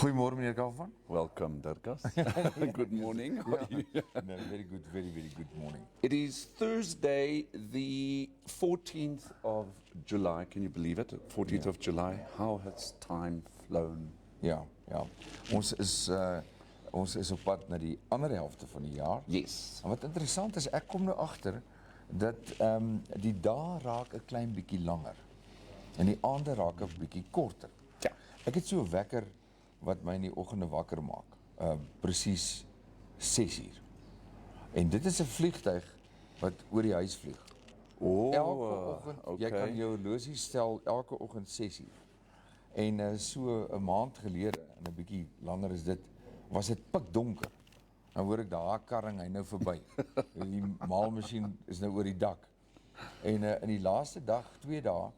Goedemorgen, meneer Kaufman. Welcome, Dirkas. Good morning. How are you? No, very good, very good morning. It is Thursday, the 14th of July. Can you believe it? 14th of July. How has time flown? Ja. Ons is op pad na die ander helfte van die jaar. Yes. En wat interessant is, ek kom nou agter dat die dae raak 'n klein bietjie langer en die aande raak 'n bietjie korter. Ja. Ek het so 'n wekker wat my in die oggende wakker maak. Presies 6 uur. En dit is 'n vliegtuig wat oor die huis vlieg. Elke oggend, okay. Jy kan jou horlosie stel elke oggend 6 uur. En so 'n maand gelede, en 'n bietjie langer is dit, was dit pikdonker. Dan hoor ek daai karring hy nou verby. Die maalmasjien is nou oor die dak. En in die laaste dag, 2 dae,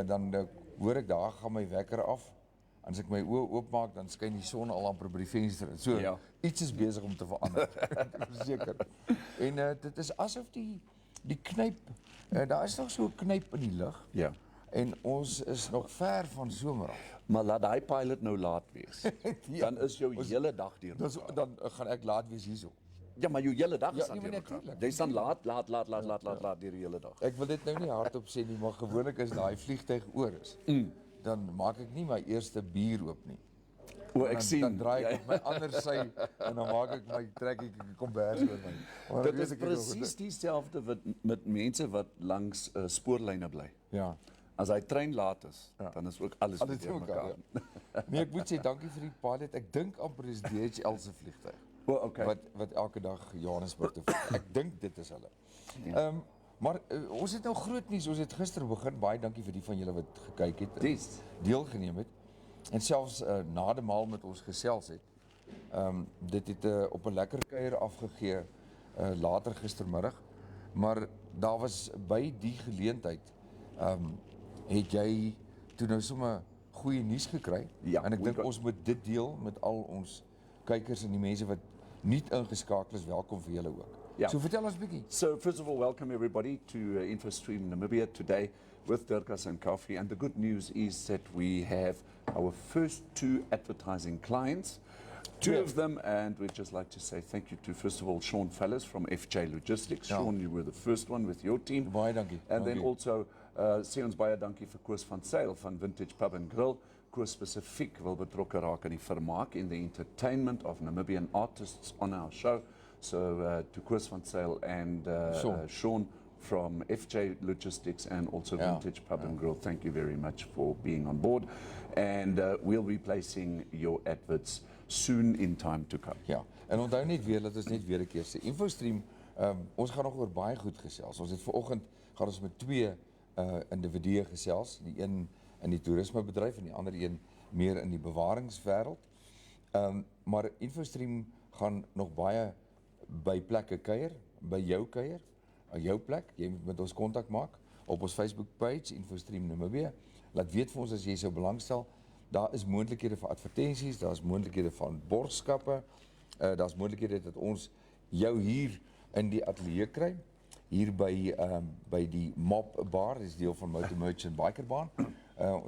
dan hoor ek daar gaan my wekker af. En as ek my oë oopmaak, dan skyn die son al amper by die venster. So ja. Iets is besig om te verander. Verseker. En dit is asof die knyp, daar is nog so 'n knyp in die lug. Ja. En ons is nog ver van somer af. Maar laat daai pilot nou laat wees. Dan is jou hele dag deur. Dan gaan ek laat wees hierso. Ja, maar jou hele dag Ja, is dan nee, deur. natuurlijk. Jy's dan laat deur die hele dag. Ek wil dit nou nie hardop sê nie, maar gewoonlik as daai vliegtyg oor is, dan maak ek nie my eerste bier oop nie. O, ek sien. Dan draai ek op my ander sy en dan maak ek trek ek 'n kombers oor my. Maar Dit is presies dieselfde met mense wat langs spoorlyne bly. Ja. As hy trein laat is, dan is ook alles weer mekaar. Ja. Nee, ek moet sê dankie vir die pilot. Ek dink amper is DHL se vliegtyg. O, okay. Wat elke dag Johannesburg toe vlieg. Ek dink dit is hulle. Ja. Maar ons het nou groot nuus. Ons het gister begin. Baie dankie vir die van julle wat gekyk het, deelgeneem het en selfs na die maal met ons gesels het. Dit het op 'n lekker kuier afgegee later gistermiddag. Maar daar was by die geleentheid het jy toe nou sommer goeie nuus gekry. Ja, en ek dink ons moet dit deel met al ons kykers en die mense wat nie ingeskakel is. Welkom vir julle ook. Ja. So vertel ons bietjie. So first of all, welcome everybody to Infostream Namibia today with Dirkas and Coffee. And the good news is that we have our first 2 advertising clients. Two of them, and we'd just like to say thank you to, first of all, Sean Fellows from FJ Logistics. Ja. Sean, you were the first one with your team. Baie dankie. And then also, sê ons baie dankie vir Koos van Sail van Vintage Pub and Grill. Koos spesifiek wil betrokke raak in die vermaak en the entertainment of Namibian artists on our show. So to Koos van Sail and Sean from FJ Logistics and also Vintage Pub and Grill, thank you very much for being on board. And we'll be placing your adverts soon in time to come. Ja, en onthou net weer dat ons net weer 'n keer sê. Infostream, ons gaan nog oor baie goed gesels. Ons het vanoggend gaan ons met 2 individue gesels, die een in die toerismebedryf en die ander een meer in die bewaringswêreld. Maar Infostream gaan nog baie by plekke kuier, by jou kuier, aan jou plek. Jy moet met ons kontak maak op ons Facebook page Infostream Namibia. Laat weet vir ons as jy sou belangstel. Daar is moontlikhede vir advertensies, daar is moontlikhede van borgskappe, daar's moontlikhede dat ons jou hier in die ateljee kry, hier by die Mop Bar, dis deel van Motor Merchant Bikerbaan.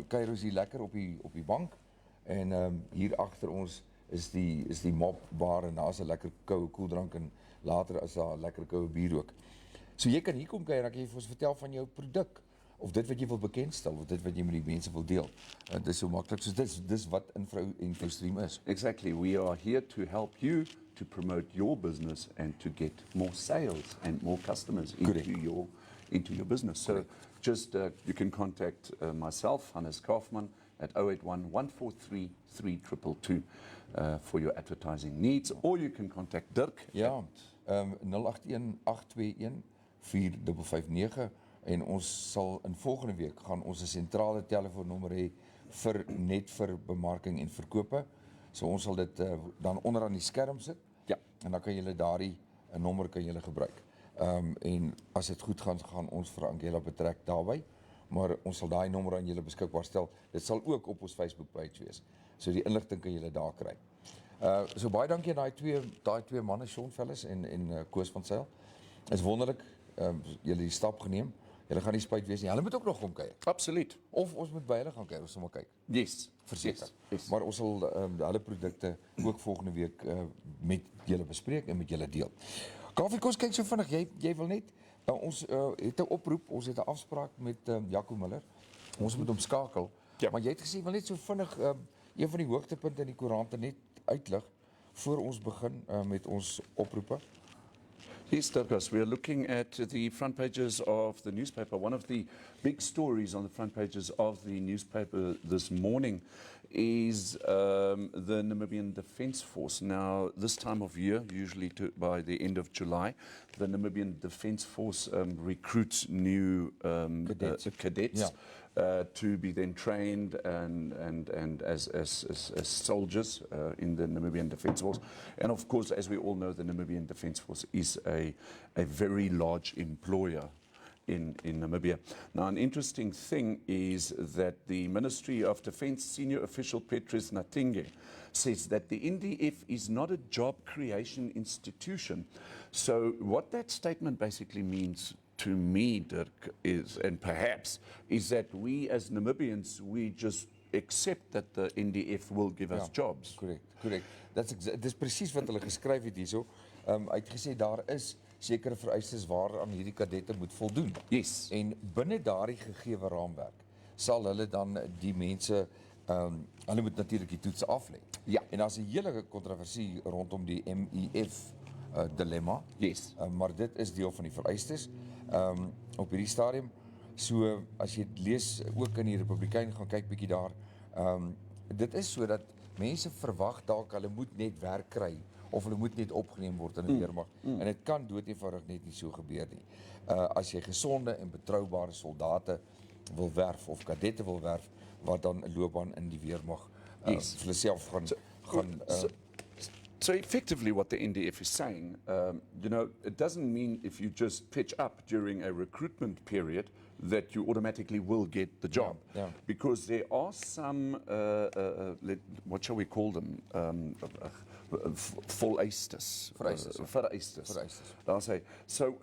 Kuier ons hier lekker op die bank en hier agter ons is die mop bar en daar's 'n lekker koue koeldrank en later is daar 'n lekker koue bier ook. So jy kan hier kom kyk en dan kan jy vir ons vertel van jou produk of dit wat jy wil bekendstel of dit wat jy met die mense wil deel. Dit is so maklik. So dis wat Infostream is. Exactly. We are here to help you to promote your business and to get more sales and more customers into your business. So just you can contact myself, Hannes Kaufman, at 081 143 3222 for your advertising needs, or you can contact Dirk. Ja, 081 821 4559 en ons sal in volgende week gaan ons 'n sentrale telefoonnommer hê vir bemarking en verkope. So ons sal dit dan onder aan die skerm sit. Ja. En dan kan julle daardie nommer kan julle gebruik. En as dit goed gaan ons vir Angela betrek daarbey, maar ons sal daai nommer aan julle beskikbaar stel. Dit sal ook op ons Facebook page wees. So die inligting kan julle daar kry. So baie dankie aan daai twee manne, Sean Fellis en Koos van Sail. Is wonderlik, julle die stap geneem. Julle gaan nie spyt wees nie. Hulle moet ook nog kom kyk. Absoluut. Of ons moet by hulle gaan kyk, ons sal maar kyk. Yes. Verseker. Yes. Maar ons sal hulle produkte ook volgende week met julle bespreek en met julle deel. Koffie, kom ons kyk so vinnig. Jy wil net ons het 'n oproep, ons het 'n afspraak met Jaco Miller. Ons moet hom skakel. Ja. Maar jy het gesê wil net so vinnig een van die hoogtepunte in die koerante net uitlig voor ons begin met ons oproepe. Yes, Dirk, we are looking at the front pages of the newspaper. One of the big stories on the front pages of the newspaper this morning is the Namibian Defence Force. Now, this time of year, usually by the end of July, the Namibian Defence Force recruits new cadets. Yeah. To be then trained and as soldiers in the Namibian Defence Force. And of course, as we all know, the Namibian Defence Force is a very large employer in Namibia. Now, an interesting thing is that the Ministry of Defence senior official Petrus Natinge says that the NDF is not a job creation institution. So what that statement basically means to me, Dirk, is that we as Namibians, we just accept that the NDF will give us jobs. Correct. Dis presies wat hulle geskryf het hierso. Hy het gesê daar is sekere vereistes waaraan hierdie kadette moet voldoen. Yes. En binne daardie gegeewe raamwerk sal hulle dan die mense hulle moet natuurlik die toets aflê. Ja. En daar's 'n hele kontroversie rondom die MEF dilemma. Yes. Maar dit is deel van die vereistes op hierdie stadium. So as jy lees ook in die Republikein gaan kyk bietjie daar. Dit is so dat mense verwag dalk hulle moet net werk kry of hulle moet net opgeneem word in die weermag. En dit kan doeteenvoudig net nie so gebeur nie. As jy gesonde en betroubare soldate wil werf of kadette wil werf wat dan 'n loopbaan in die weermag vir hulle self gaan So effectively what the NDF is saying, it doesn't mean if you just pitch up during a recruitment period that you automatically will get the job. Yeah. Because there are some, what shall we call them? Vereistes. I'll say. So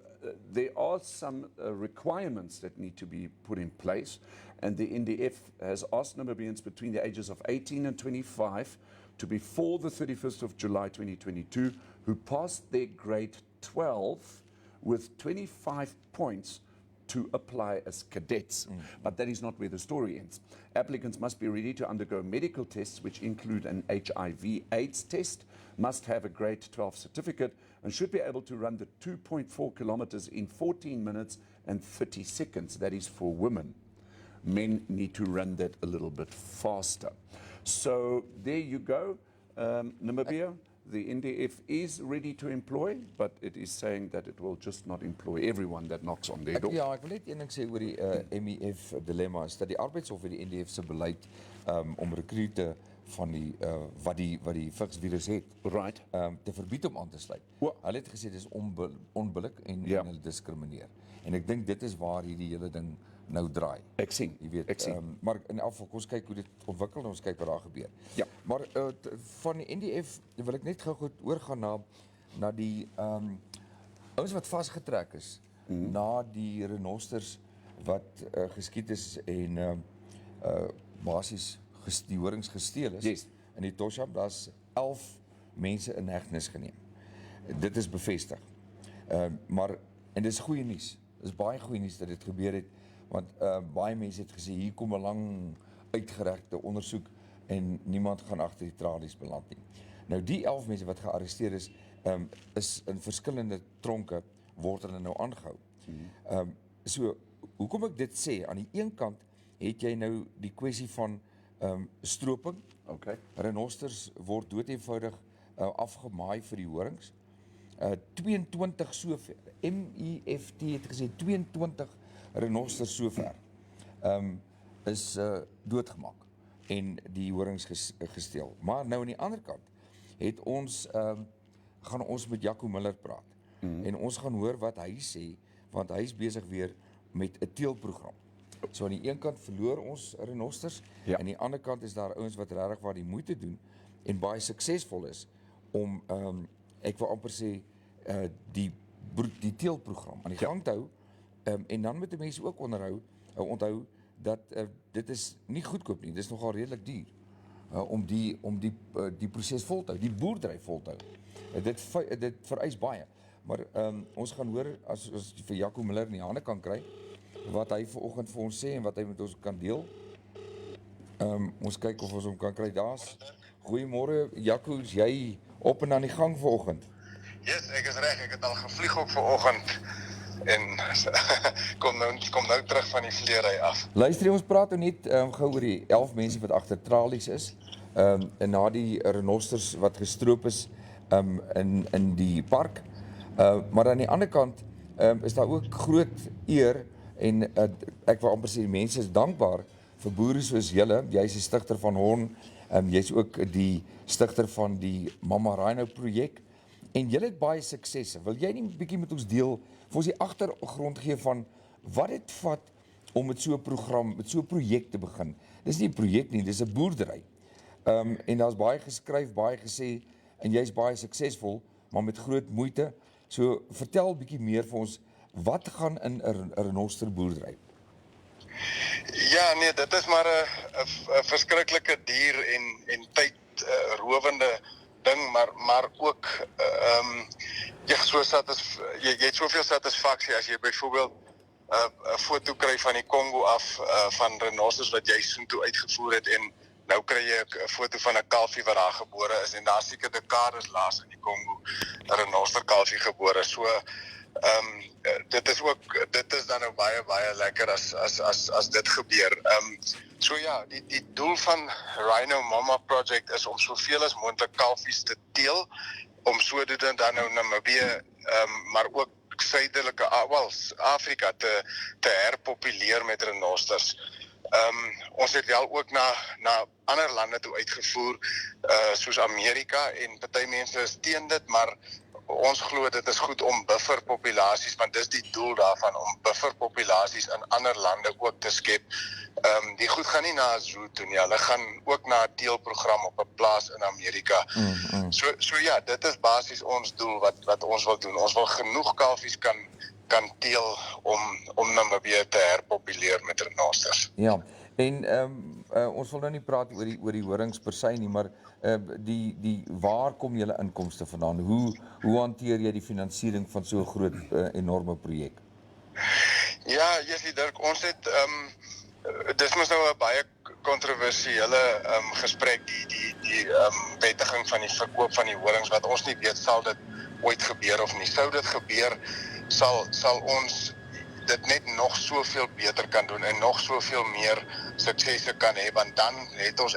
there are some requirements that need to be put in place, and the NDF has asked Namibians between the ages of 18 and 25 to before the 31st of July 2022 who passed their grade 12 with 25 points to apply as cadets. But that is not where the story ends. Applicants must be ready to undergo medical tests which include an HIV/AIDS test, must have a grade 12 certificate, and should be able to run the 2.4 kilometers in 14 minutes and 30 seconds. That is for women. Men need to run that a little bit faster. So there you go, Namibia. The NDF is ready to employ, but it is saying that it will just not employ everyone that knocks on their door. Ja, ek wil net een ding sê oor die MEF dilemma is dat die arbeidshof en die NDF se beleid om rekrute van die wat die virus het, Right. Te verbied om aan te sluit. Hulle het gesê dis onbillik en hulle diskrimineer. En ek dink dit is waar hierdie hele ding nou draai. Ek sien. Jy weet, maar in elk geval kom ons kyk hoe dit ontwikkel en ons kyk wat daar gebeur. Ja. Maar van die NDF wil ek net gou goed oorgaan na die ouens wat vasgetrek is na die renosters wat geskiet is en basies die horings gesteel is. Yes. In die Tosham, daar's 11 mense in hegtenis geneem. Dit is bevestig. Maar, en dit is goeie nuus. Dit is baie goeie nuus dat dit gebeur het, want baie mense het gesê, hier kom 'n lang uitgerekte ondersoek en niemand gaan agter die tralies beland nie. Nou die 11 mense wat gearresteer is in verskillende tronke word hulle nou aangehou. So, hoekom ek dit sê, aan die een kant het jy nou die kwessie van stroping. Okay. Renosters word doodeenvoudig afgemaai vir die horings. 22 sover, MIFT het gesê 22 renosters sover is doodgemaak en die horings gesteel. Maar nou aan die ander kant het ons gaan ons met Jaco Miller praat. En ons gaan hoor wat hy sê, want hy is besig weer met 'n teelprogram. So aan die een kant verloor ons renosters, en aan die ander kant is daar ouens wat regtig waar die moeite doen en baie suksesvol is om ek wil amper sê die teelprogram aan die gang te hou, en dan moet die mense ook onthou dat dit is nie goedkoop nie, dit is nogal redelik duur om die proses vol te hou, die boerdery vol te hou. Dit vereis baie, maar ons gaan hoor as vir Jaco Miller in die hande kan kry wat hy vanoggend vir ons sê en wat hy met ons kan deel. Ons kyk of ons hom kan kry. Daar's goeiemôre Jaco, is jy op en aan die gang vanoggend? Yes, ek is reg. Ek het al gevlieg ook vanoggend en kom nou terug van die vleery af. Luister, ons praat nou net gou oor die 11 mense wat agter tralies is, en na die renosters wat gestroop is in die park. Maar aan die ander kant is daar ook groot eer en ek wil amper sê die mense is dankbaar vir boere soos julle. Jy's die stigter van Horn, jy's ook die stigter van die Mama Rhino projek en julle het baie suksesse. Wil jy nie 'n bietjie met ons deel, vir ons die agtergrond gee van wat dit vat om met so 'n program, met so 'n projek te begin? Dis nie 'n projek nie, dis 'n boerdery. En daar's baie geskryf, baie gesê en jy's baie suksesvol, maar met groot moeite. So vertel 'n bietjie meer vir ons, wat gaan in 'n renoster boerdery? Ja, nee, dit is maar 'n verskriklike duur en tydrowende ding, maar ook jy het soveel satisfaksie as jy byvoorbeeld 'n foto kry van die Kongo af van renosters wat jy soontoe uitgevoer het en nou kry jy 'n foto van 'n kalfie wat daar gebore is en daar seker dekades laas in die Kongo 'n renoster kalfie gebore. So dit is dan nou baie lekker as dit gebeur. So ja, die doel van Rhino Mama Project is om soveel as moontlik kalfies te teel, om sodoende dan nou Namibië, maar ook suidelike, Afrika te herpopuleer met renosters. Ons het wel ook na ander lande toe uitgevoer, soos Amerika, en party mense is teen dit, maar ons glo dit is goed om bufferpopulasies, want dis die doel daarvan, om bufferpopulasies in ander lande ook te skep. Die goed gaan nie na 'n zoo toe nie, hulle gaan ook na 'n teelprogram op 'n plaas in Amerika. So ja, dit is basies ons doel wat ons wil doen. Ons wil genoeg kalfies kan teel om Namibië te herpopuleer met renosters. Ja, en ons wil nou nie praat oor die horings per se nie, maar waar kom julle inkomste vandaan? Hoe hanteer jy die finansiering van so 'n groot enorme projek? Ja, Jessie Dirk, ons het dis mos nou 'n baie kontroversiële gesprek, die wettiging van die verkoop van die horings, wat ons nie weet sal dit ooit gebeur of nie. Sou dit gebeur, sal ons dit net nog soveel beter kan doen en nog soveel meer suksesse kan hê, want dan het ons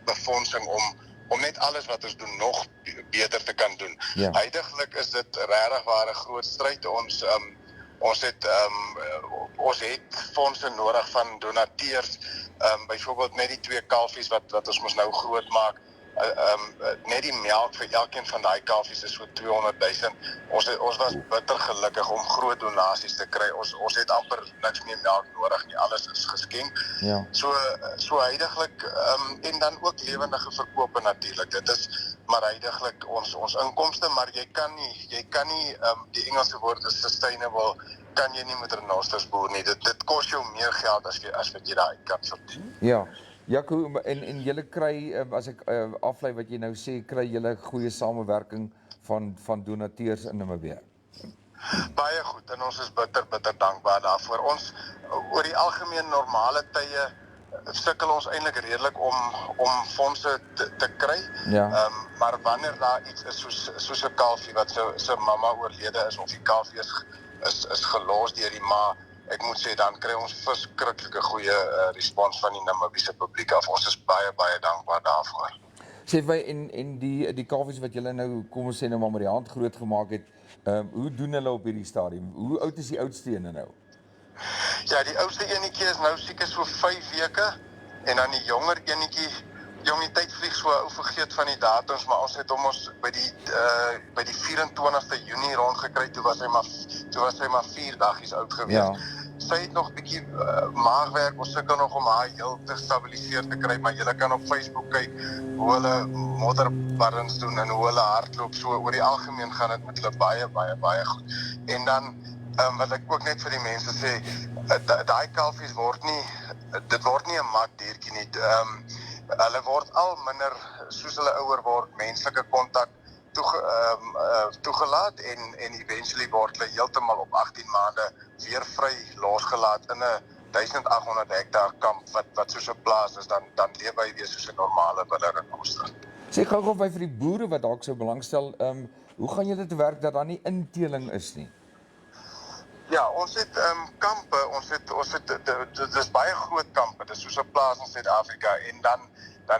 befondsing om net alles wat ons doen nog beter te kan doen. Ja. Huidiglik is dit regtig waar 'n groot stryd. Ons het fondse nodig van donateurs, byvoorbeeld net die 2 kalfies wat ons mos nou groot maak. Net die melk vir elkeen van daai kalfies is so 200 000. Ons was bitter gelukkig om groot donasies te kry. Ons het amper niks meer melk nodig nie, alles is geskenk. Ja. So huidiglik, en dan ook lewendige verkope natuurlik. Dit is maar huidiglik ons inkomste, maar jy kan nie die Engelse woord is sustainable, kan jy nie met renosters boer nie. Dit kos jou meer geld as wat jy daai kan verdien. Ja, Jaco, en julle kry, as ek aflei wat jy nou sê, kry julle goeie samewerking van donateurs in Namibië? Baie goed en ons is bitter dankbaar daarvoor. Ons oor die algemeen normale tye sukkel ons eintlik redelik om fondse te kry. Ja. Maar wanneer daar iets is soos 'n kalfie wat sy mamma oorlede is of die kalfie is gelos deur die ma, ek moet sê dan kry ons verskriklike goeie respons van die Namibiese publiek af. Ons is baie dankbaar daarvoor. Sê my, en die kalfies wat julle nou, kom ons sê nou maar met die hand groot gemaak het, hoe doen hulle op hierdie stadium? Hoe oud is die oudste ene nou? Ja, die oudste enetjie is nou seker so 5 weke en dan die jonger enetjie, die tyd vlieg so, ou vergeet van die datums, maar ons het hom by die 24ste Junie rondgekry, toe was hy maar 4 dagies oud gewees. Ja. Sy het nog 'n bietjie maagwerk, ons sukkel nog om haar heel te stabiliseer te kry, maar jy kan op Facebook kyk hoe hulle modderbarrens doen en hoe hulle hardloop, so oor die algemeen gaan dit met hulle baie goed. En dan wat ek ook net vir die mense sê, daai kalfies word nie 'n matdiertjie nie. Hulle word al minder, soos hulle ouer word, menslike kontak toegelaat en eventually word hulle heeltemal op 18 maande weer vry losgelaat in 'n 1800 hektaar kamp wat soos 'n plaas is, dan leef hy weer soos 'n normale willerenkoester. Sê gou vir die boere wat dalk sou belangstel, hoe gaan julle te werk dat daar nie inteling is nie? Ja, ons het kampe, dit is baie groot kampe, dit is soos 'n plaas in Suid-Afrika en dan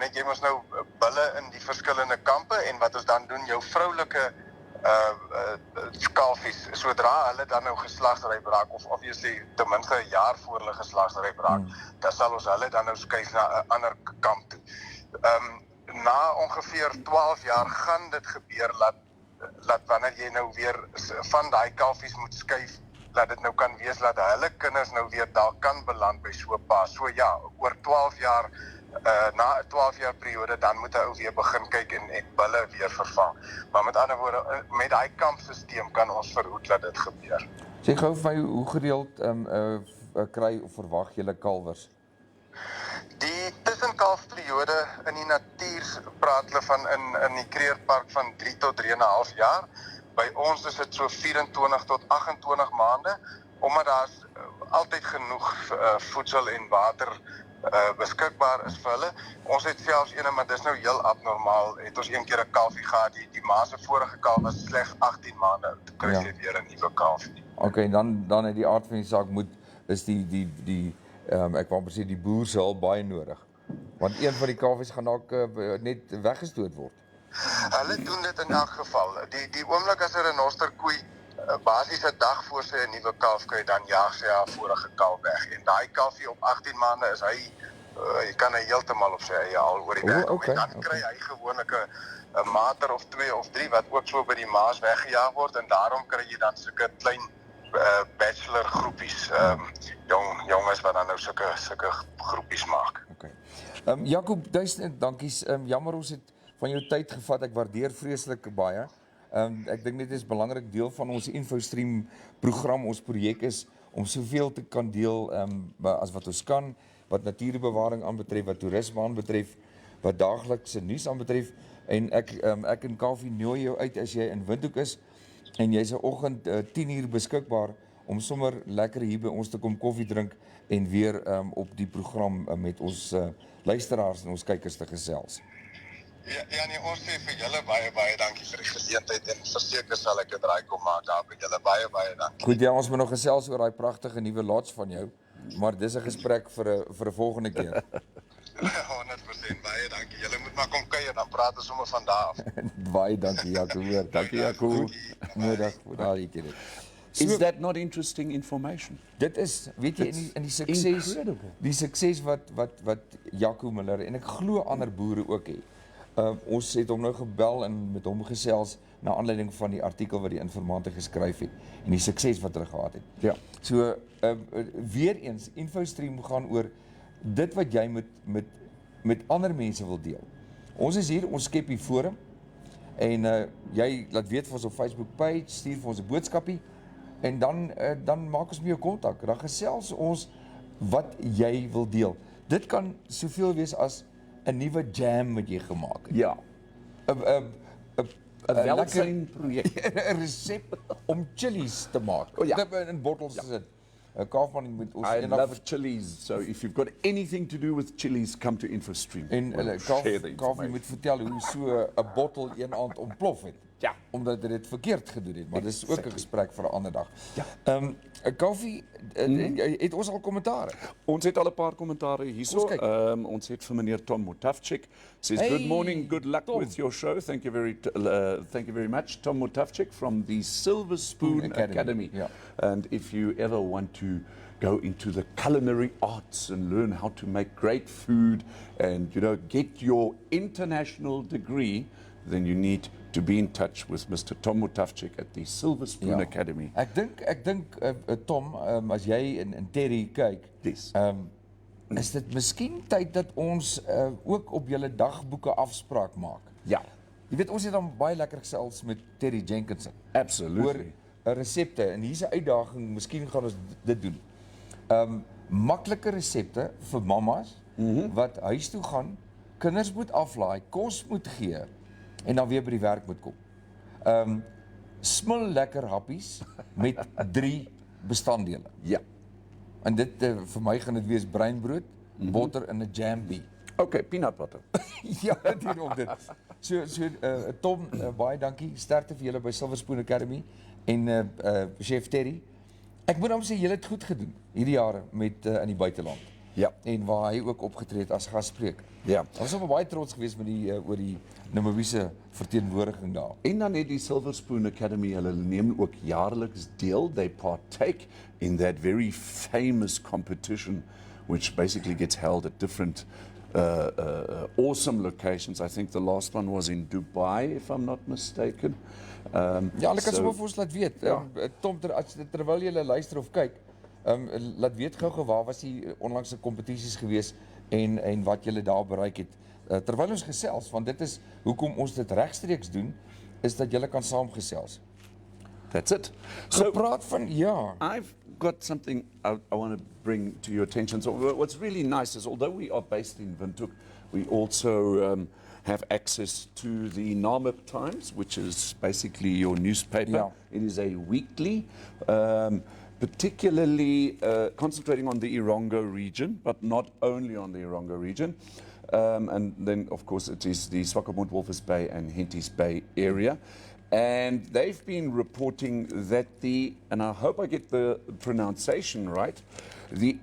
het jy mos nou bulle in die verskillende kampe en wat ons dan doen, jou vroulike kalfies, sodra hulle dan nou geslagsryp raak of obviously ten minste 'n jaar voor hulle geslagsryp raak, dan sal ons hulle dan nou skuif na 'n ander kamp toe. Na ongeveer 12 jaar gaan dit gebeur dat wanneer jy nou weer van daai kalfies moet skuif, dat dit nou kan wees dat hulle kinders nou weer daar kan beland by so 'n pa. So ja, oor 12 jaar, na 'n 12 jaar periode, dan moet hy ou weer begin kyk en bulle weer vervang. Maar met ander woorde, met daai kampstelsel kan ons verhoed dat dit gebeur. Sê gou vir my, hoe gereeld kry of verwag julle kalwers? Die tussenkalfperiode in die natuur praat hulle van in die Kreerpark van 3 tot 3,5 jaar. By ons is dit so 24 tot 28 maande, omdat daar's altyd genoeg voedsel en water beskikbaar is vir hulle. Ons het selfs ene, maar dis nou heel abnormaal, het ons een keer 'n kalfie gehad, die ma se vorige kalf was slegs 18 maande oud, toe kry sy weer 'n nuwe kalfie. Okay, dan het die aard van die saak is ek wou presies die boer se hulp baie nodig. Want een van die kalfies gaan dalk net weggestoot word. Hulle doen dit in elk geval. Die oomblik as 'n renosterkoei basies 'n dag voor sy 'n nuwe kalf kry, dan jaag sy haar vorige kalf weg. En daai kalfie op 18 maande is hy kan hy heeltemal op sy eie al oor die weg. En dan kry hy gewoonlik 'n mater of 2 of 3 wat ook so by die maas weggejaag word en daarom kry jy dan sulke klein bachelor groepies, jonges wat dan nou sulke groepies maak. Okay. Jacob, duisend dankies. Jammer ons het van jou tyd gevat. Ek waardeer vreeslik baie. Ek dink dit is 'n belangrik deel van ons Infostream program. Ons projek is om soveel te kan deel as wat ons kan, wat natuurbewaring aanbetref, wat toerisme aanbetref, wat daaglikse nuus aanbetref. En ek en Kafie nooi jou uit as jy in Windhoek is en jy's 'n oggend 10 uur beskikbaar om sommer lekker hier by ons te kom koffie drink en weer op die program met ons luisteraars en ons kykers te gesels. Ja nee, ons sê vir julle baie dankie vir die geleentheid en verseker sal ek 'n draai kom maak daar by julle baie dankie. Goed, ja, ons moet nog gesels oor daai pragtige nuwe lodge van jou, maar dis 'n gesprek vir 'n volgende keer. 100%, baie dankie. Julle moet maar kom kuier, dan praat ons sommer van daar af. Baie dankie, Jaco. Dankie, Jaco. Middag, daar hier dit. Is that not interesting information? Dit is, weet jy, in die sukses, die sukses wat Jaco Miller en ek glo ander boere ook het. Ons het hom nou gebel en met hom gesels na aanleiding van die artikel wat die informante geskryf het en die sukses wat hulle gehad het. Ja. So weer eens, Infostream gaan oor dit wat jy met ander mense wil deel. Ons is hier, ons skep die forum en jy laat weet vir ons op Facebook page, stuur vir ons 'n boodskapie en dan maak ons met jou kontak. Dan gesels ons wat jy wil deel. dit kan soveel wees as 'n nuwe jam wat jy gemaak het. Ja, 'n welzynprojek. 'n resep om chilies te maak. O, ja. Dit in bottels gesit. Kaafman, jy moet ons I eendag love chilies, so if you've got anything to do with chilies, come to Infostream. en We'll Kaaf share the jy information. moet vertel hoe so 'n bottel een aand ontplof het. Ja. Omdat hy dit verkeerd gedoen het, maar dis ook 'n gesprek vir 'n ander dag. Ja. Kaafie, het ons al kommentare? Ons het al 'n paar kommentare hierso. Kom eens Ons het vir meneer Tom Mutafchik. Says, Hey, good morning, good luck Tom. with your show. Thank you very much. Tom Mutafchik from the Silver Spoon Academy. Ja. And if you ever want to go into the culinary arts and learn how to make great food and, get your international degree, then you need to be in touch with Mr. Tom Mutafchik at the Silver Spoon Academy. Ek dink Tom, as jy en Terry kyk, Yes. is dit miskien tyd dat ons ook op julle dagboeke afspraak maak. Ja, Jy weet, ons het dan baie lekker gesels met Terry Jenkinson absolutely. oor resepte, en hier's 'n uitdaging, miskien gaan ons dit doen. Maklike resepte vir mammas wat huis toe gaan, kinders moet aflaai, kos moet gee en dan weer by die werk moet kom. Smil lekker happies met 3 bestanddele. Ja. En dit vir my gaan dit wees breinbrood, botter en 'n jambie. Okay, peanut butter. Ja, natuurlik dit. Tom, baie dankie. Sterkte vir julle by Silver Spoon Academy en Chef Terry. Ek moet hom sê julle het goed gedoen hierdie jare met in die buiteland. Ja. En waar hy ook opgetree het as gasspreker. Ja. Ons was baie trots geweest met die oor die Namibiese verteenwoordiging daar. En dan het die Silver Spoon Academy, hulle neem ook jaarliks deel. They partake in that very famous competition, which basically gets held at different awesome locations. I think the last one was in Dubai, if I'm not mistaken. Ja, hulle kan so- sommer vir ons laat weet. Ja. Tom, terwyl jy luister of kyk, laat weet gou-gou waar was die onlangse kompetisies gewees en wat julle daar bereik het. Terwyl ons gesels, want dit is hoekom ons dit regstreeks doen, is dat julle kan saamgesels. That's it. So praat van ja. I've got something I want to bring to your attention. So what's really nice is, although we are based in Windhoek, we also have access to the Namib Times, which is basically your newspaper. Yeah. It is a weekly, particularly concentrating on the Irongo region, but not only on the Irongo region. And then, of course, it is the Swakopmund, Walvis Bay and Henties Bay area. And they've been reporting that and I hope I get the pronunciation right, the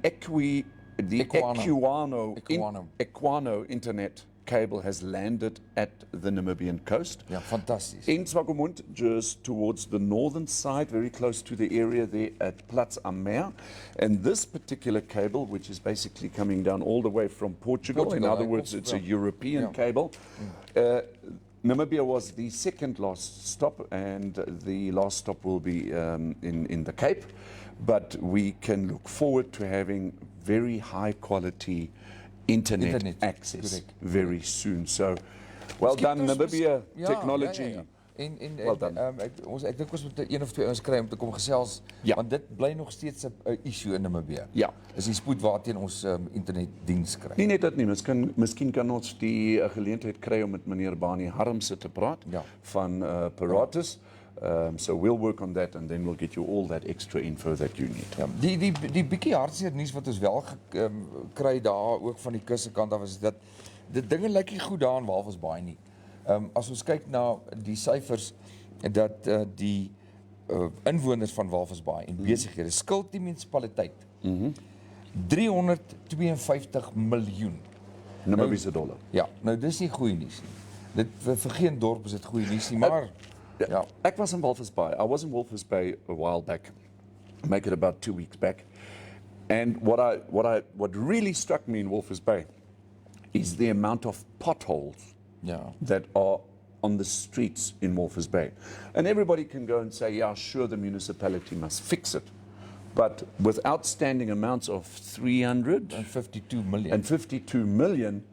Equano internet cable has landed at the Namibian coast. Ja, fantasties. In Swakopmund, just towards the northern side, very close to the area there at Platz am Meer. And this particular cable, which is basically coming down all the way from Portugal, in other words, it's a European cable. Namibia was the second last stop, and the last stop will be in the Cape. But we can look forward to having very high quality internet access very soon. So, well done, Namibia technology. En Well done. ek dink ons moet een of twee ons kry om te kom gesels, Ja. want dit bly nog steeds 'n issue in Namibië. Ja. Is die spoed waarteen ons internetdiens kry. Nie net dit nie, miskien kan ons die geleentheid kry om met meneer Bani Harmse te praat Ja. van Paratus. So we'll work on that and then we'll get you all that extra info that you need. Ja, die bietjie hartseer nuus wat ons wel kry daar ook van die kuskant af is dat dit dinge lyk nie goed daar in Walvis Bay nie. As ons kyk na die syfers dat die inwoners van Walvis Bay en besighede skuld die munisipaliteit 352 miljoen. Namibiese dollar. Ja, nou dis nie goeie nuus nie. Dit vir geen dorp is dit goeie nuus nie, maar ja. Ek was in Walvis Bay. I was in Walvis Bay a while back. Make it about 2 weeks back. And what really struck me in Walvis Bay is the amount of potholes Ja. that are on the streets in Walvis Bay. And everybody can go and say, yeah, sure, the municipality must fix it. But with outstanding amounts of 52 million. 52 million,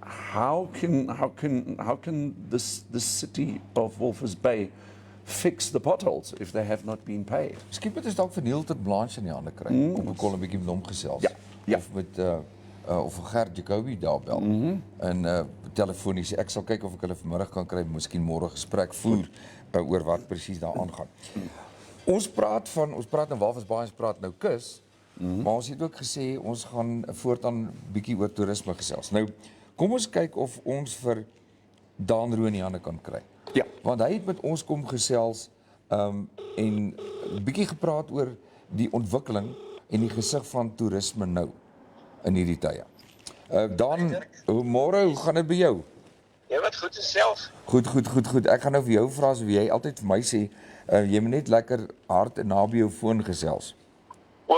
how can this city of Walvis Bay fix the potholes if they have not been paid? Miskien moet ons dalk vir Neil tot Blanche in die hande kry om 'n bietjie met hom gesels. Ja, ja. Of met of Gert Jacobi daar bel. En telefonies. Ek sal kyk of ek hulle vanmiddag kan kry, miskien môre gesprek voer oor wat presies daar aangaan. Ons praat nou Walvisbaai, ons praat nou kus, maar ons het ook gesê ons gaan voortaan bietjie oor toerisme gesels. Nou, kom ons kyk of ons vir Daan Roux in die hande kan kry. Ja. Want hy het met ons kom gesels en bietjie gepraat oor die ontwikkeling en die gesig van toerisme nou in hierdie tye. Dan, môre, hoe gaan dit by jou? Ja, wat goed is self. Goed. Ek gaan nou vir jou vra, so jy altyd vir my sê, jy moet net lekker hard en naby jou foon gesels. O,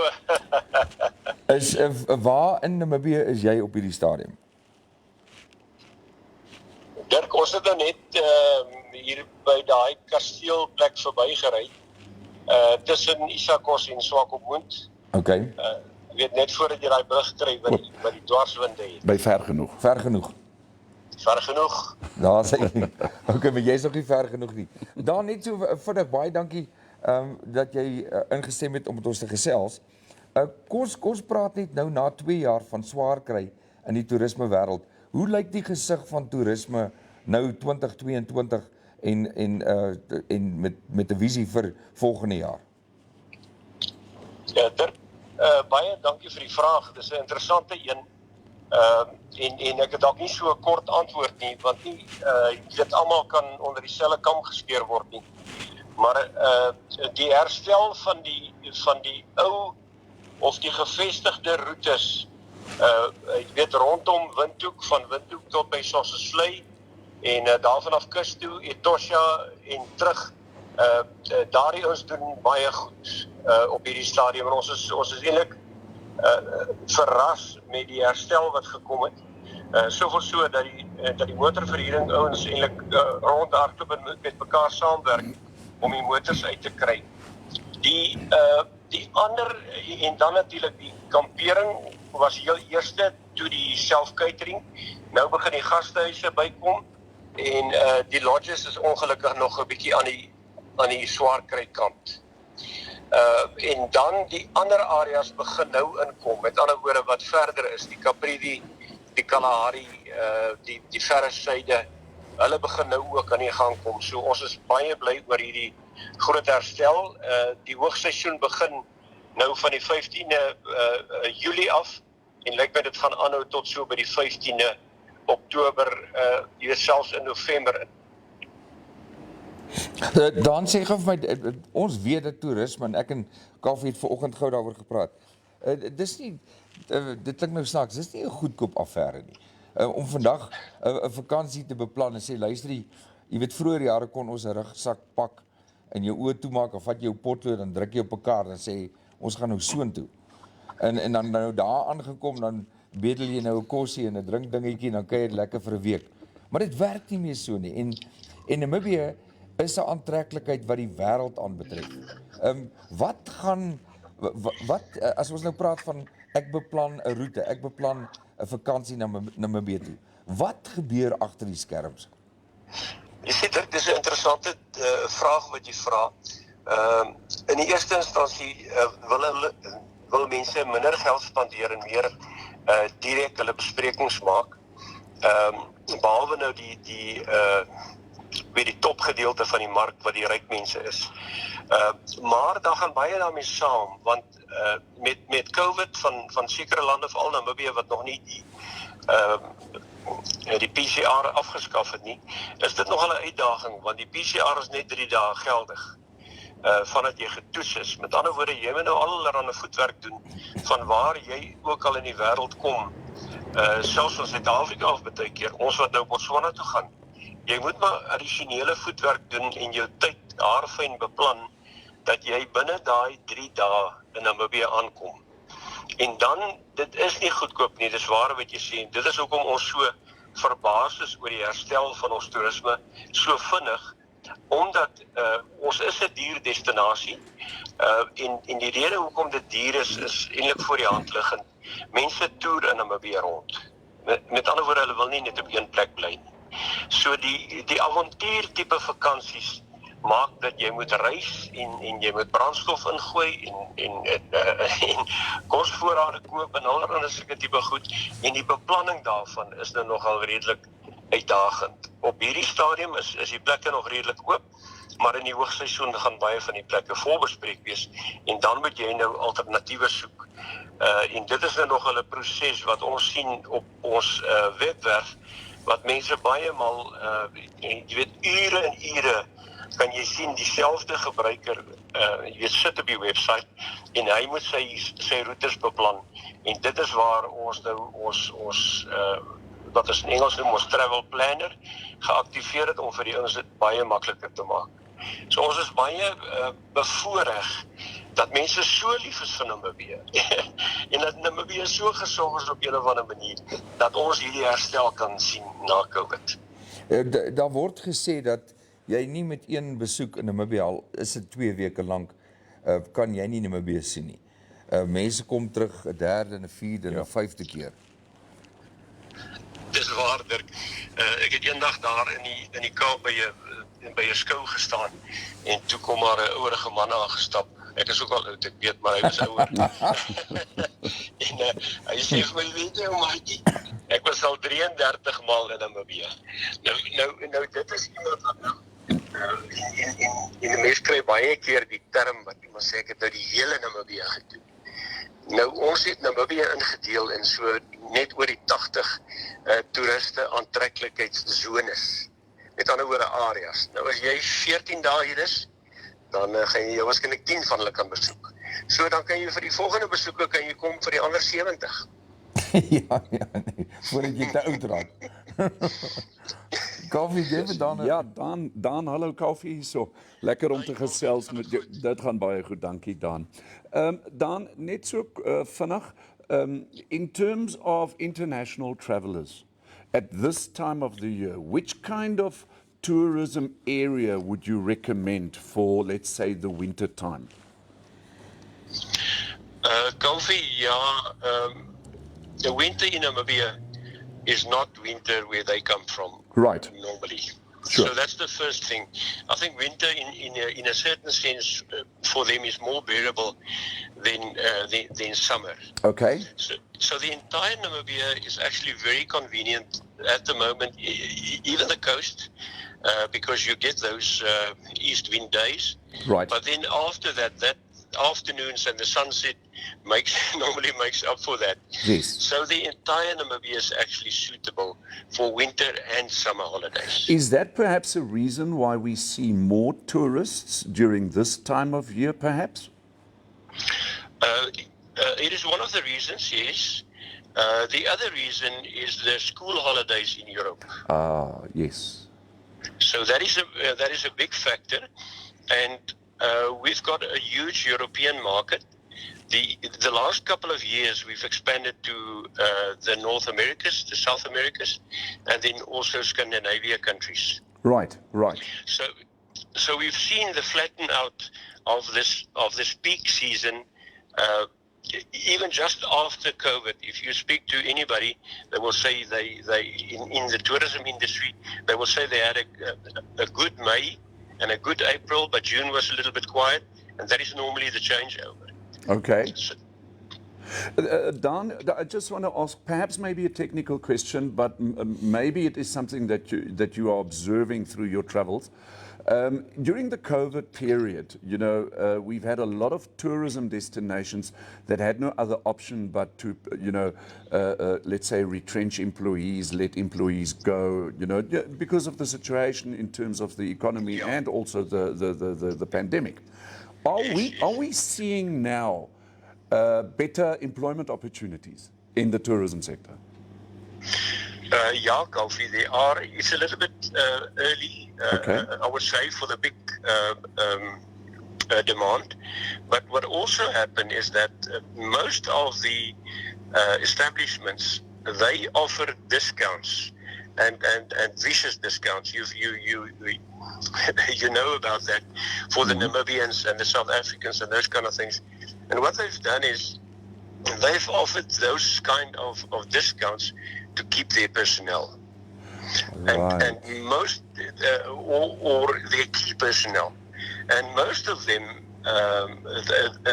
Waar in Namibië is jy op hierdie stadium? Dirk, ons het nou net hier by daai kasteelplek verbygery, tussen Isakos en Swakopmund. Okay. Jy weet, net voordat jy daai brug kry wat die dwarswinde het. By ver genoeg. Ver genoeg. Ver genoeg. Daar sê ek. Okay, maar jy's nog nie ver genoeg nie. Dan net so vinnig, baie dankie dat jy ingestem het om met ons te gesels. Kom ons praat net nou na 2 jaar van swaar kry in die toerisme wêreld. Hoe lyk die gesig van toerisme nou 2022 en met 'n visie vir volgende jaar? Ja, Dirk, baie dankie vir die vraag. Dis 'n interessante een. En ek het dalk nie so 'n kort antwoord nie, want nie dit almal kan onder dieselfde kam geskeer word nie. Maar die herstel van die ou of die gevestigde roetes, jy weet, rondom Windhoek, van Windhoek tot by Sossusvlei en daarvan af kus toe, Etosha en terug, daardie ons doen baie goed op hierdie stadium en ons is eintlik verras met die herstel wat gekom het. Soveel so dat die motorverhuuring ouens eintlik rondhardloop en met mekaar saamwerk om die motors uit te kry. Die ander, en dan natuurlik die kampering was heel eerste toe die self-catering. Nou begin die gastehuise bykom en die lodges is ongelukkig nog 'n bietjie aan die swaar kry kant. En dan die ander areas begin nou inkom, met ander woorde wat verder is, die Caprivi, die Kalahari, die verre suide, hulle begin nou ook aan die gang kom. So ons is baie bly oor hierdie groot herstel. Die hoogseisoen begin nou van die 15de Julie af en lyk my dit gaan aanhou tot so by die 15de Oktober, jy weet selfs in November. Dan sê gou vir my, ons weet dat toerisme, en ek en Kaffie het vanoggend gou daaroor gepraat. Dis nie, dit klink nou snaaks, dis nie 'n goedkoop affære nie. Om vandag 'n vakansie te beplan en sê, luister jy weet vroeër jare kon ons 'n rugsak pak en jou oë toemaak of vat jy jou potlood, dan druk jy op 'n kaart en sê, ons gaan nou soontoe. En dan nou daar aangekom, dan bedel jy nou 'n kosie en 'n drinkdingetjie, dan kan jy dit lekker vir 'n week. Maar dit werk nie meer so nie. En Namibië is 'n aantreklikheid wat die wêreld aanbetref. Wat as ons nou praat van ek beplan 'n roete, ek beplan 'n vakansie na Namibië toe. Wat gebeur agter die skerms? Jy sê dit is 'n interessante vraag wat jy vra. In die eerste instansie wil mense minder geld spandeer en meer direk hulle besprekings maak. Behalwe nou die topgedeelte van die mark wat die ryk mense is. Maar daar gaan baie daarmee saam, want met COVID van sekere lande, veral Namibië wat nog nie die PCR afgeskaf het nie, is dit nogal 'n uitdaging, want die PCR is net 3 dae geldig. Vandat jy getoets is. Met ander woorde, jy moet nou allerlei voetwerk doen van waar jy ook al in die wêreld kom. Selfs van Suid-Afrika af baie keer, ons wat nou Botswana toe gaan. Jy moet maar addisionele voetwerk doen en jou tyd haarfyn beplan dat jy binne daai 3 dae in Namibië aankom. En dan, dit is nie goedkoop nie, dis waar wat jy sê. Dit is hoekom ons so verbaas is oor die herstel van ons toerisme so vinnig, omdat ons is 'n dierdestinasie en die rede hoekom dit duur is eintlik voor die hand liggend. Mense toer in Namibië rond. Met ander woorde, hulle wil nie net op een plek bly nie. So die avontuur tipe vakansies maak dat jy moet reis en jy moet brandstof ingooi en kosvoorrade koop en allerlei sulke tipe goed en die beplanning daarvan is nou nogal redelik uitdagend. Op hierdie stadium is die plekke nog redelik oop, maar in die hoogseisoen gaan baie van die plekke volbespreek wees en dan moet jy nou alternatiewe soek. En dit is nou nog 'n proses wat ons sien op ons webwerf wat mense baie maal jy weet ure en ure kan jy sien dieselfde gebruiker jy weet sit op die webwerf en hy moet sy roetes beplan en dit is waar ons nou ons wat ons in Engels noem ons travel planner geaktiveer het om vir die ouens dit baie makliker te maak. So ons is baie bevoorreg dat mense so lief is vir Namibië en dat Namibië so gesorg is op 'n of ander manier dat ons hierdie herstel kan sien na COVID. Daar word gesê dat jy nie met een besoek in Namibië, al is dit 2 weke lank, kan jy nie Namibië sien nie. Mense kom terug 'n derde en 'n vierde en 'n 5de keer. Dis waar, Dirk. Ek het eendag daar in die Kaap by 'n skou gestaan en toe kom maar 'n ouerige man aangestap. Ek is ook al oud, ek weet, maar hy was ouer. En hy sê vir my, weet jy, maatjie, ek was al 33 maal in Namibië. Nou dit is iemand wat nou en die mens kry baie keer die term wat iemand sê ek het nou die hele Namibië gedoen. Nou ons het Namibië ingedeel in so net oor die 80 toeriste aantreklikheidszones. Met ander woorde areas. Nou as jy 14 dae hier is, dan gaan jy waarskynlik 10 van hulle kan besoek. So dan kan jy vir die volgende besoeke kan jy kom vir die ander 70. ja, nee, voordat jy te oud raak. Koffie, gee vir Dan. Ja, Dan, hallo Koffie hierso. Lekker om te gesels met jou. Dit gaan baie goed, dankie Dan. Dan, net so vinnig, in terms of international travelers, at this time of the year, which kind of tourism area would you recommend for, let's say, the winter time? Koffie, the winter in Namibia is not winter where they come from. Right. Normally. Sure. So that's the first thing. I think winter in a certain sense for them is more bearable than summer. Okay. So the entire Namibia is actually very convenient at the moment, even the coast, because you get those east wind days. Right. But then after that afternoons and the sunset normally makes up for that. Yes. So the entire Namibia is actually suitable for winter and summer holidays. Is that perhaps a reason why we see more tourists during this time of year, perhaps? It is one of the reasons, yes. The other reason is the school holidays in Europe. Yes. So that is a big factor, and we've got a huge European market. The last couple of years we've expanded to the North Americas, the South Americas, and then also Scandinavia countries. Right. So we've seen the flatten out of this peak season. Even just after COVID, if you speak to anybody, they will say they in the tourism industry, they will say they had a good May and a good April, but June was a little bit quiet, and that is normally the changeover. Okay. Dan, I just want to ask, perhaps maybe a technical question, but maybe it is something that you are observing through your travels. During the COVID period, we've had a lot of tourism destinations that had no other option but to, let's say, retrench employees, let employees go, because of the situation in terms of the economy and also the pandemic. Are we seeing now better employment opportunities in the tourism sector? Yeah, Kofi, they are. It's a little bit early, Okay. I would say, for the big demand. But what also happened is that most of the establishments, they offer discounts and vicious discounts. You know about that for the Namibians and the South Africans and those kind of things. And what they've done is they've offered those kind of discounts to keep their personnel. and most or their key personnel, and most of them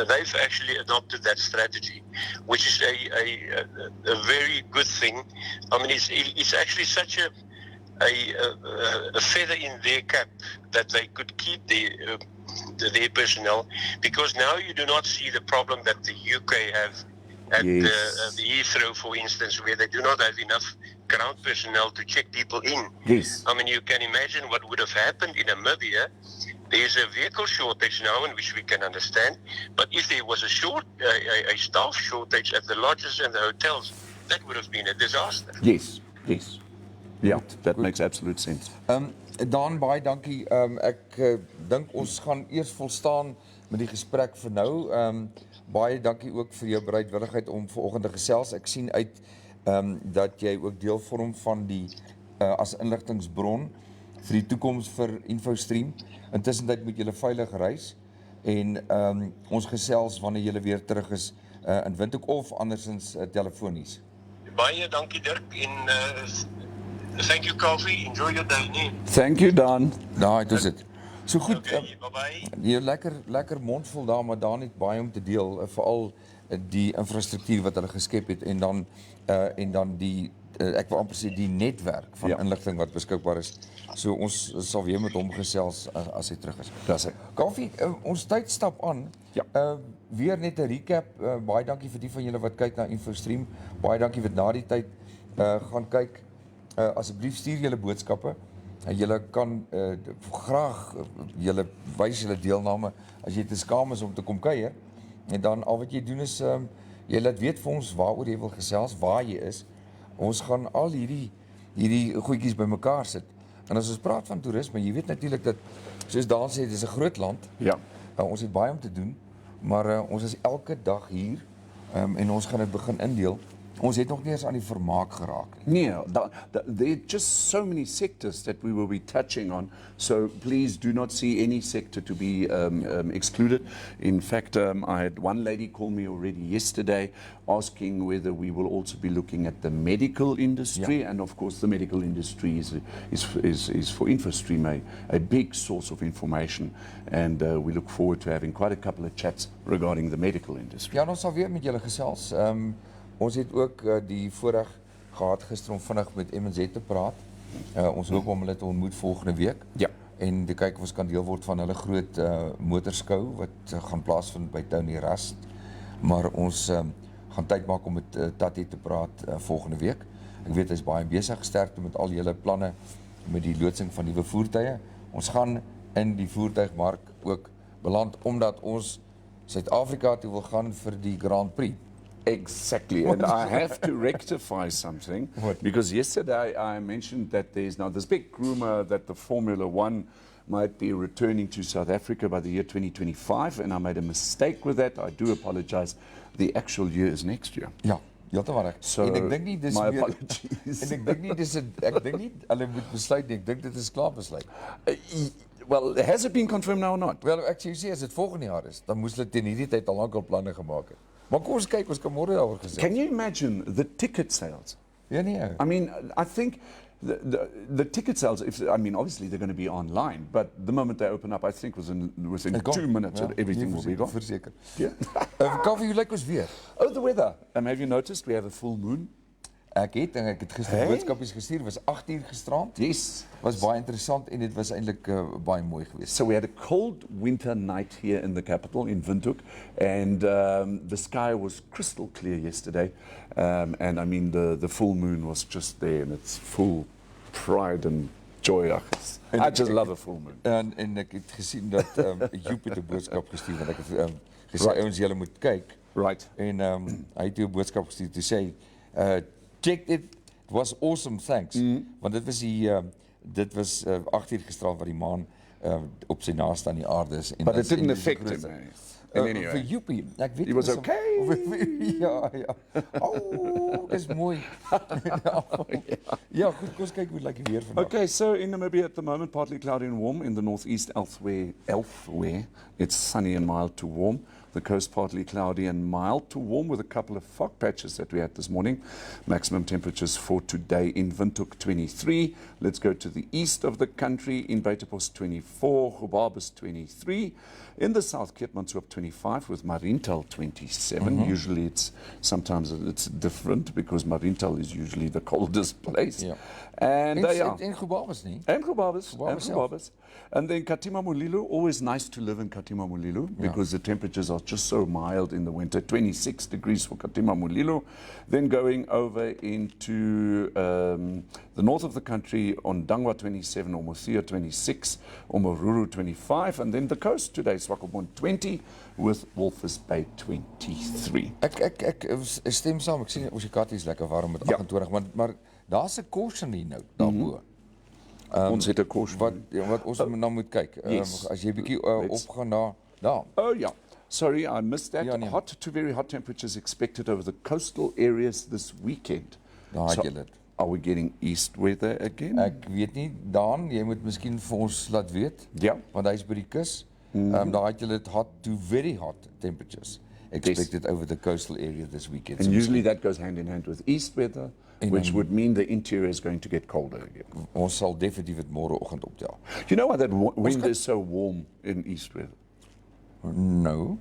they've actually adopted that strategy, which is a very good thing. I mean, it's actually such a feather in their cap that they could keep their personnel, because now you do not see the problem that the UK have at the Heathrow, for instance, where they do not have enough ground personnel to check people in. Yes. I mean, you can imagine what would have happened in Namibia. There's a vehicle shortage now, in which we can understand, but if there was a staff shortage at the lodges and the hotels, that would have been a disaster. Yes, yes. Yeah, that makes absolute sense. Dan, baie dankie. Ek dink ons gaan eers volstaan met die gesprek vir nou. Baie dankie ook vir jou bereidwilligheid om vanoggend te gesels. Ek sien uit dat jy ook deel vorm van die as inligtingsbron vir die toekoms vir Infostream. Intussen moet julle veilig reis en ons gesels wanneer julle weer terug is in Windhoek of andersins telefonies. Baie dankie Dirk en thank you Kofi, enjoy your day nie. Thank you Dan. Daai is dit. So goed. Okay, bye-bye. Jy lekker mondvol daar, maar daar net baie om te deel, veral die infrastruktuur wat hulle geskep het en dan die ek wil amper sê die netwerk van inligting wat beskikbaar is. So ons sal weer met hom gesels as hy terug is. Dis hy. Koffie, ons tyd stap aan. Weer net 'n recap. Baie dankie vir die van julle wat kyk na Infostream. Baie dankie vir na die tyd gaan kyk. Asseblief stuur julle boodskappe. Julle kan graag julle wys julle deelname as jy te skaam is om te kom kuier. En dan al wat jy doen is jy laat weet vir ons waaroor jy wil gesels, waar jy is. Ons gaan al hierdie goedjies bymekaar sit. En as ons praat van toerisme, jy weet natuurlik dat soos Daan sê, dit is 'n groot land. Ja. Ons het baie om te doen, maar ons is elke dag hier en ons gaan dit begin indeel. Ons het nog nie eens aan die vermaak geraak nie. Nee, there are just so many sectors that we will be touching on. So please do not see any sector to be excluded. In fact, I had one lady call me already yesterday asking whether we will also be looking at the medical industry. And of course, the medical industry is for Infostream a big source of information. And we look forward to having quite a couple of chats regarding the medical industry. Ja, ons sal weer met julle gesels. Ons het ook die voorreg gehad gister om vinnig met MNZ te praat. Ons hoop om hulle te ontmoet volgende week. Ja. En te kyk of ons kan deel word van hulle groot motorskou wat gaan plaasvind by Tony Rust. Maar ons gaan tyd maak om met Tatie te praat volgende week. Ek weet hy is baie besig, sterkte met al julle planne met die loodsing van nuwe voertuie. Ons gaan in die voertuigmark ook beland omdat ons Suid-Afrika toe wil gaan vir die Grand Prix. Exactly, and I have to rectify something. What? Because yesterday I mentioned that there's now this big rumor that the Formula One might be returning to South Africa by the year 2025, and I made a mistake with that. I do apologize. The actual year is next year. Ja, heeltemal reg. So, en ek dink nie dis my weer, apologies. en ek dink nie dis ek dink nie hulle moet besluit nie. Ek dink dit is klaar besluit. Well, has it been confirmed now or not? Wel, ek sê as dit volgende jaar is, dan moes hulle teen hierdie tyd al lank al planne gemaak het. Maar kom ons kyk, ons kan môre daaroor gesels. Can you imagine the ticket sales? Ja nee. I mean, I think the ticket sales, obviously they're going to be online, but the moment they open up, I think within 2 minutes, everything will be gone. Verseker. Yeah. Koffie, hoe lyk ons weer? Oh, the weather. Have you noticed we have a full moon? Ek het gister boodskapies gestuur, was 8 uur gisterand. Yes. Was baie interessant en dit was eintlik baie mooi geweest. So we had a cold winter night here in the capital, in Windhoek, and the sky was crystal clear yesterday. And I mean, the full moon was just there, and it's full pride and joy. I just love a full moon. En ek het gesien dat Joep het 'n boodskap gestuur, want ek het gesê ouens julle moet kyk. Right. En hy het 'n boodskap gestuur te sê check it was awesome, thanks. Want dit was 8 uur gisterand wat die maan op sy naaste aan die aarde is. En But it didn't affect him. anyway, vir Joepie. Ek weet he was nie okay. Ja, ja. Oh, dis mooi. Ja, goed, kom ons kyk hoe lyk die weer vandag. Okay, so in Namibia at the moment, partly cloudy and warm. In the northeast, elsewhere, it's sunny and mild to warm. The coast partly cloudy and mild to warm with a couple of fog patches that we had this morning. Maximum temperatures for today in Windhoek 23. Let's go to the east of the country. In Buitenpost 24, Gobabis 23. In the south, Keetmanshoop 25 with Marintal 27. Usually sometimes it's different because Marintal is usually the coldest place. Yeah. And En Gobabis nie. and Gobabis. Gobabis. And then Katima Mulilo, always nice to live in Katima Mulilo because the temperatures are just so mild in the winter. 26 degrees for Katima Mulilo. Then going over into the north of the country on Dangwa 27, Omothea 26, Omoruru 25. And then the coast today, Swakopmund 20 with Walvis Bay 23. Ek stem saam. Ek sien ons die kat is lekker warm met 28, maar daar's 'n caution hier nou daarbo. Ons het 'n caution. Wat ons nou moet kyk. Yes. As jy bietjie opgaan daar. Oh, yeah. Sorry, I missed that. Ja, nee. Hot to very hot temperatures expected over the coastal areas this weekend. Daar het jy dit. Are we getting east weather again? Ek weet nie, Daan, jy moet miskien vir ons laat weet. Ja. Want hy's by die kus. Daar het jy dit hot to very hot temperatures expected over the coastal area this weekend. And usually that goes hand in hand with east weather, which would mean the interior is going to get colder again. Ons sal definitief dit môreoggend optel. You know why that wind is so warm in east weather? No.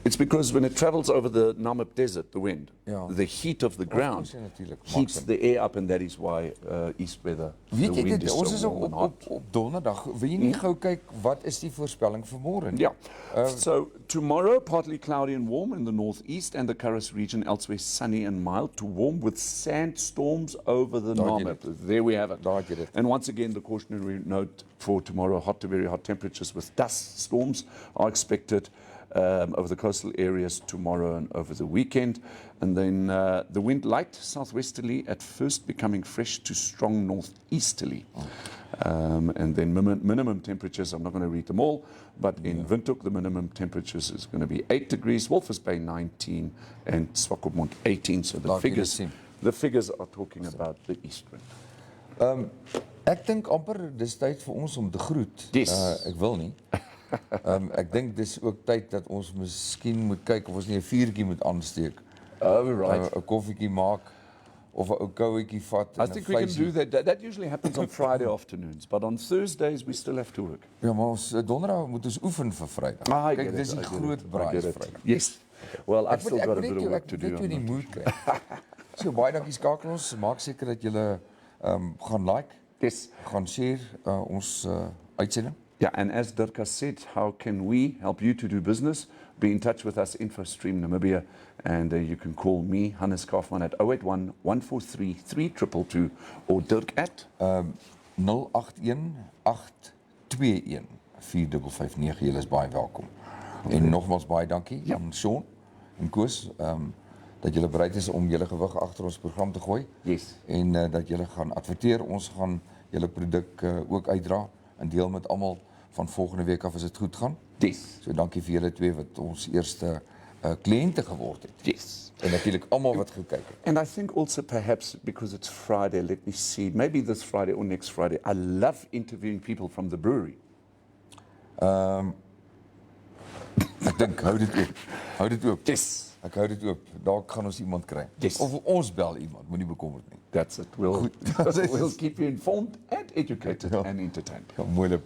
It's because when it travels over the Namib Desert, the wind, Ja. the heat of the ground course, ja, natuurlijk. heats Maxim. the air up, and that is why east weather, the Weet jy wind dit, is ons so is warm and hot. op donderdag. Wil jy nie gou kyk wat is die voorspelling vir môre nie? Yeah. So tomorrow, partly cloudy and warm in the northeast and the Karras region. Elsewhere, sunny and mild to warm with sandstorms over the Daar het jy Namib. There we have it. Daar het jy dit. And once again, the cautionary note for tomorrow: hot to very hot temperatures with dust storms are expected over the coastal areas tomorrow and over the weekend. And then the wind light southwesterly at first, becoming fresh to strong northeasterly. And then minimum temperatures, I'm not going to read them all, but in Windhoek, the minimum temperatures is going to be 8 degrees, Walvis Bay 19, and Swakopmund 18. So Laat jy dit sien. the figures are talking about the east wind. Ek dink amper dis tyd vir ons om te groet. Yes. Ek wil nie. Ek dink dis ook tyd dat ons miskien moet kyk of ons nie 'n vuurtjie moet aansteek. Oh, right. 'n Koffietjie maak of 'n ou kouetjie vat I en 'n think we can vleisie. do that. That usually happens on Friday afternoons, but on Thursdays we still have to work. Ja, maar ons donderdag moet ons oefen vir Vrydag. I Kyk, get dis it, die I get groot it, I braai get it. Vrydag. Yes. Well, I've still Ek got a weet bit of jou, work to do. Ek weet on jy die that. moed kry. So baie dankie skakel ons. Maak seker dat julle gaan like, Yes. gaan share ons uitsending. Yeah, and as Dirk said, how can we help you to do business? Be in touch with us, Infostream Namibia, and you can call me, Hannes Kaufman, at 081 143 3222 or Dirk at 081 821 4559. Julle is baie welkom. En nogmaals baie dankie aan Sean en Koos dat julle bereid is om julle gewig agter ons program te gooi. Yes. En dat julle gaan adverteer. Ons gaan julle produk ook uitdra en deel met almal van volgende week af as dit goed gaan. Yes. So dankie vir julle twee wat ons eerste kliënte geword het. Yes. En natuurlik almal wat gekyk het. And I think also perhaps because it's Friday, let me see, maybe this Friday or next Friday, I love interviewing people from the brewery. Ek dink hou dit oop. Hou dit oop. Yes. Ek hou dit oop. Dalk gaan ons iemand kry. Yes. Of ons bel iemand, moenie bekommerd nie. That's it. We'll keep you informed and educated and entertained. Ja, mooi.